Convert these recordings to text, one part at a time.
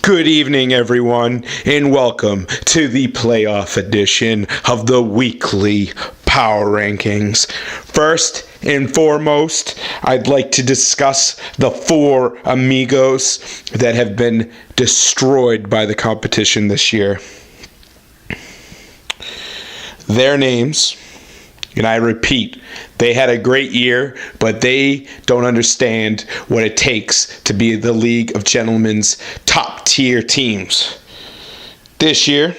Good evening, everyone, and welcome to the playoff edition of the weekly Power Rankings. First and foremost, I'd like to discuss the four amigos that have been destroyed by the competition this year. Their names, and I repeat, they had a great year, but they don't understand what it takes to be the League of Gentlemen's top-tier teams. This year,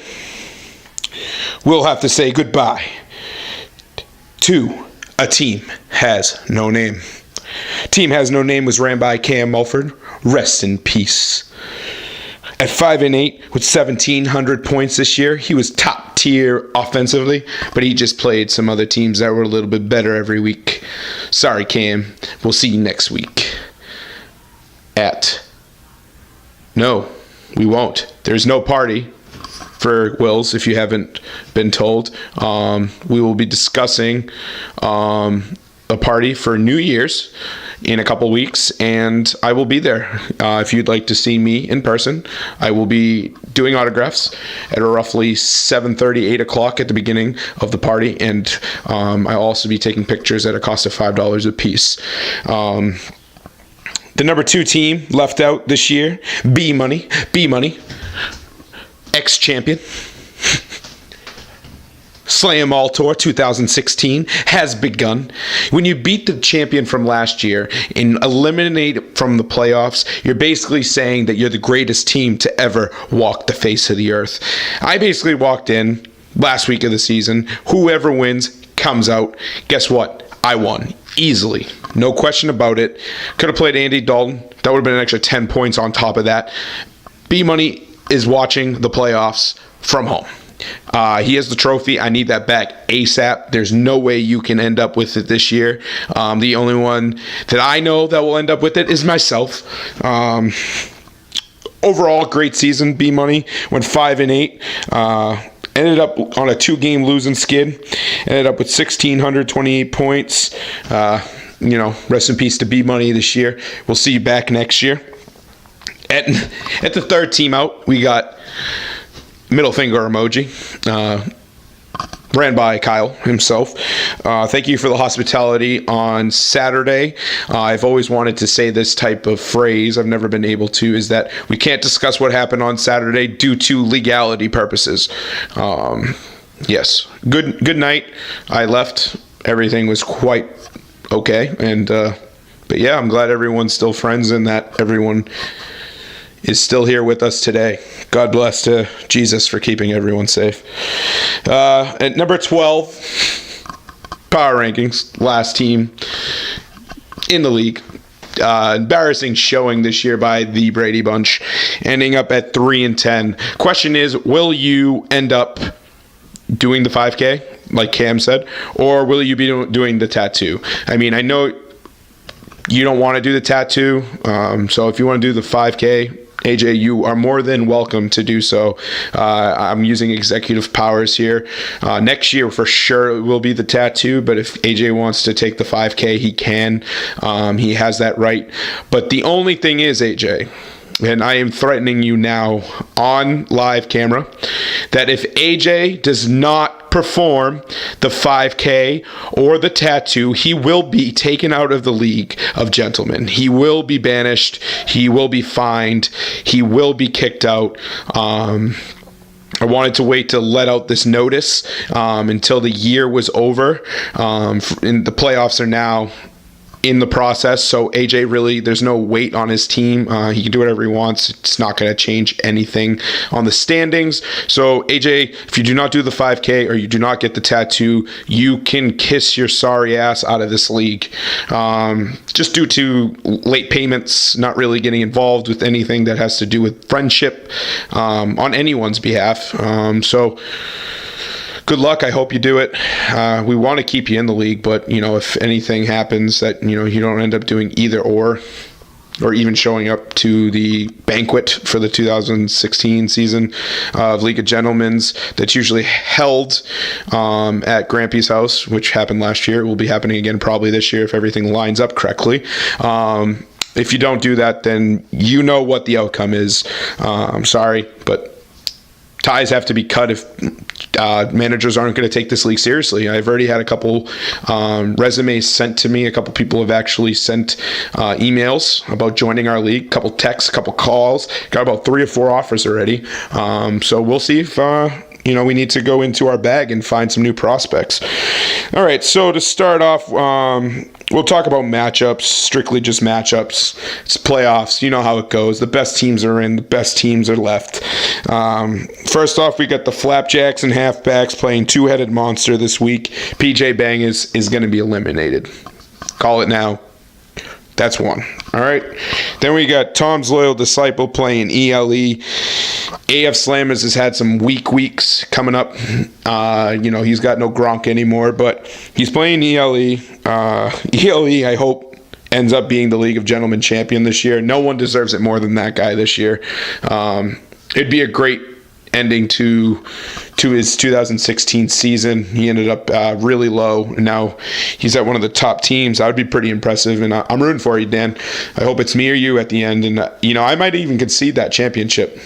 we'll have to say goodbye to a team has no name. Team Has No Name was ran by Cam Mulford. Rest in peace. At 5-8 with 1,700 points this year, he was top tier offensively, but he just played some other teams that were a little bit better every week. Sorry, Cam. We'll see you next week. No, we won't. There's no party for Wills, if you haven't been told. We will be discussing a party for New Year's in a couple weeks, and I will be there. If you'd like to see me in person, I will be doing autographs at roughly 7:30, 8 o'clock at the beginning of the party, and I'll also be taking pictures at a cost of $5 a piece. The number 2 team left out this year, B Money, ex-champion. Slam All Tour 2016 has begun. When you beat the champion from last year and eliminate from the playoffs, you're basically saying that you're the greatest team to ever walk the face of the earth. I basically walked in last week of the season. Whoever wins comes out. Guess what? I won. Easily. No question about it. Could have played Andy Dalton. That would have been an extra 10 points on top of that. B-Money is watching the playoffs from home. He has the trophy. I need that back ASAP. There's no way you can end up with it this year. The only one that I know that will end up with it is myself. Overall, great season. B-Money went 5-8. Ended up on a 2-game losing skid. Ended up with 1,628 points. Rest in peace to B-Money this year. We'll see you back next year. At the third team out, we got middle finger emoji, ran by Kyle himself. Thank you for the hospitality on Saturday. I've always wanted to say this type of phrase. I've never been able to, is that we can't discuss what happened on Saturday due to legality purposes. Yes. Good night. I left. Everything was quite okay. But yeah, I'm glad everyone's still friends and that everyone is still here with us today. God bless to Jesus for keeping everyone safe. At number 12, Power Rankings, last team in the league. Embarrassing showing this year by the Brady Bunch, ending up at 3-10. Question is, will you end up doing the 5K, like Cam said, or will you be doing the tattoo? I mean, I know you don't want to do the tattoo, so if you want to do the 5K, AJ, you are more than welcome to do so. I'm using executive powers here. Next year, for sure, it will be the tattoo, but if AJ wants to take the 5K, he can. He has that right. But the only thing is, AJ, and I am threatening you now on live camera, that if AJ does not perform the 5K or the tattoo, he will be taken out of the League of Gentlemen. He will be banished. He will be fined. He will be kicked out. I wanted to wait to let out this notice until the year was over. And the playoffs are now in the process, so AJ really, there's no weight on his team. He can do whatever he wants. It's not going to change anything on the standings. So AJ, if you do not do the 5K or you do not get the tattoo, you can kiss your sorry ass out of this league. Just due to late payments, not really getting involved with anything that has to do with friendship on anyone's behalf. So good luck. I hope you do it. We want to keep you in the league, but if anything happens that you don't end up doing either or even showing up to the banquet for the 2016 season of League of Gentlemen's that's usually held at Grampy's house, which happened last year. It will be happening again probably this year if everything lines up correctly. If you don't do that, then you know what the outcome is. I'm sorry, but ties have to be cut if managers aren't going to take this league seriously. I've already had a couple resumes sent to me. A couple people have actually sent emails about joining our league, a couple texts, a couple calls. Got about 3 or 4 offers already. So we'll see if we need to go into our bag and find some new prospects. All right, so to start off, we'll talk about matchups, strictly just matchups. It's playoffs. You know how it goes. The best teams are in, the best teams are left. First off, we got the Flapjacks and Halfbacks playing two-headed monster this week. PJ Bang is going to be eliminated. Call it now. That's one. All right. Then we got Tom's Loyal Disciple playing ELE. AF Slammers has had some weak weeks coming up. He's got no Gronk anymore, but he's playing ELE. ELE, I hope, ends up being the League of Gentlemen champion this year. No one deserves it more than that guy this year. It'd be a great ending to his 2016 season. He ended up really low, and now he's at one of the top teams. That would be pretty impressive, and I'm rooting for you, Dan. I hope it's me or you at the end, and I might even concede that championship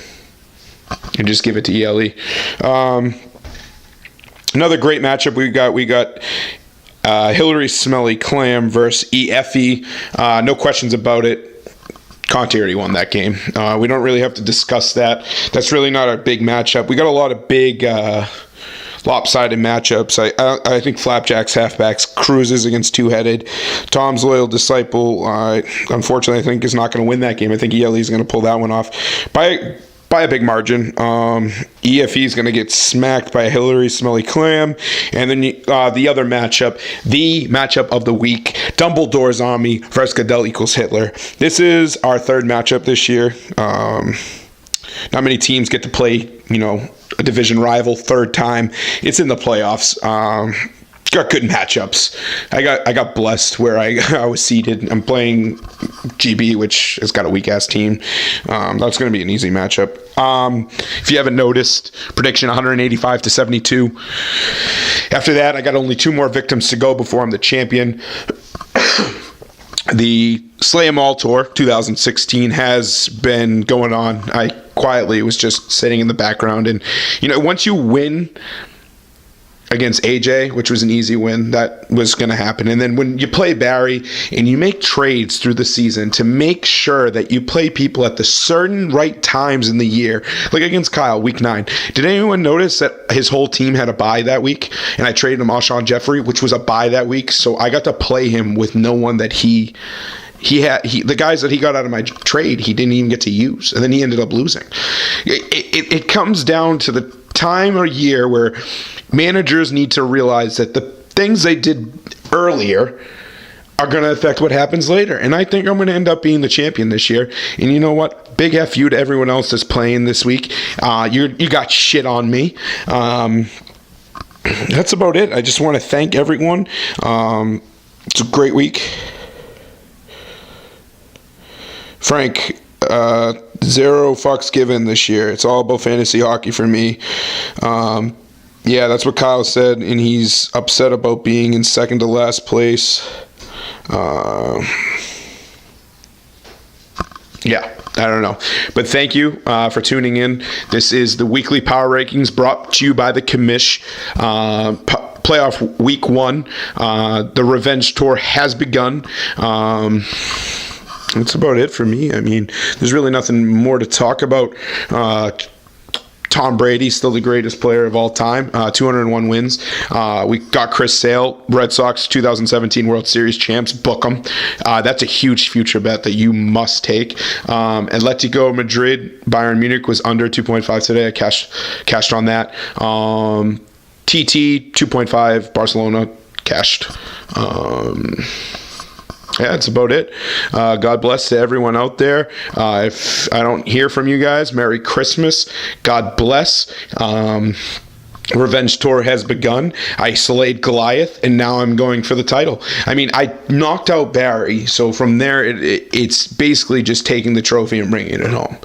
and just give it to ELE. Another great matchup we got Hillary Smelly Clam versus EFE. No questions about it. Conti already won that game. We don't really have to discuss that. That's really not our big matchup. We got a lot of big lopsided matchups. I think Flapjacks, Halfbacks, cruises against two-headed. Tom's Loyal Disciple, unfortunately, I think is not going to win that game. I think ELE is going to pull that one off by a big margin. EFE is going to get smacked by Hillary Smelly Clam. And then the other matchup, the matchup of the week, Dumbledore's Army versus Goodell equals Hitler. This is our third matchup this year. Not many teams get to play, a division rival third time. It's in the playoffs. Got good matchups. I got blessed where I was seated. I'm playing GB, which has got a weak ass team. That's going to be an easy matchup. If you haven't noticed, prediction 185-72. After that, I got only 2 more victims to go before I'm the champion. The Slay 'Em All Tour 2016 has been going on. I quietly was just sitting in the background, and once you win against AJ, which was an easy win, that was going to happen. And then when you play Barry and you make trades through the season to make sure that you play people at the certain right times in the year, like against Kyle, week 9. Did anyone notice that his whole team had a bye that week? And I traded him Alshon Jeffrey, which was a bye that week. So I got to play him with no one that the guys that he got out of my trade, he didn't even get to use. And then he ended up losing. It comes down to the time or year where managers need to realize that the things they did earlier are going to affect what happens later. And I think I'm going to end up being the champion this year. And you know what? Big F you to everyone else that's playing this week. You got shit on me. That's about it. I just want to thank everyone. It's a great week. Frank, 0 fucks given this year. It's all about fantasy hockey for me. Yeah, that's what Kyle said, and he's upset about being in second to last place. Yeah, I don't know. But thank you for tuning in. This is the weekly Power Rankings brought to you by the Commish. Playoff week 1. The Revenge Tour has begun. That's about it for me. I mean, there's really nothing more to talk about. Tom Brady, still the greatest player of all time, 201 wins. We got Chris Sale, Red Sox 2017 World Series champs. Book them. That's a huge future bet that you must take. Atletico Madrid, Bayern Munich was under 2.5 today. I cashed on that. TT 2.5, Barcelona cashed. Yeah, that's about it. God bless to everyone out there. If I don't hear from you guys, Merry Christmas. God bless. revenge tour has begun. I slayed Goliath, and now I'm going for the title. I mean, I knocked out Barry, so from there, it's basically just taking the trophy and bringing it home.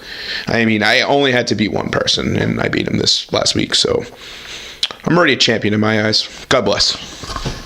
I mean, I only had to beat one person, and I beat him this last week, so I'm already a champion in my eyes. God bless.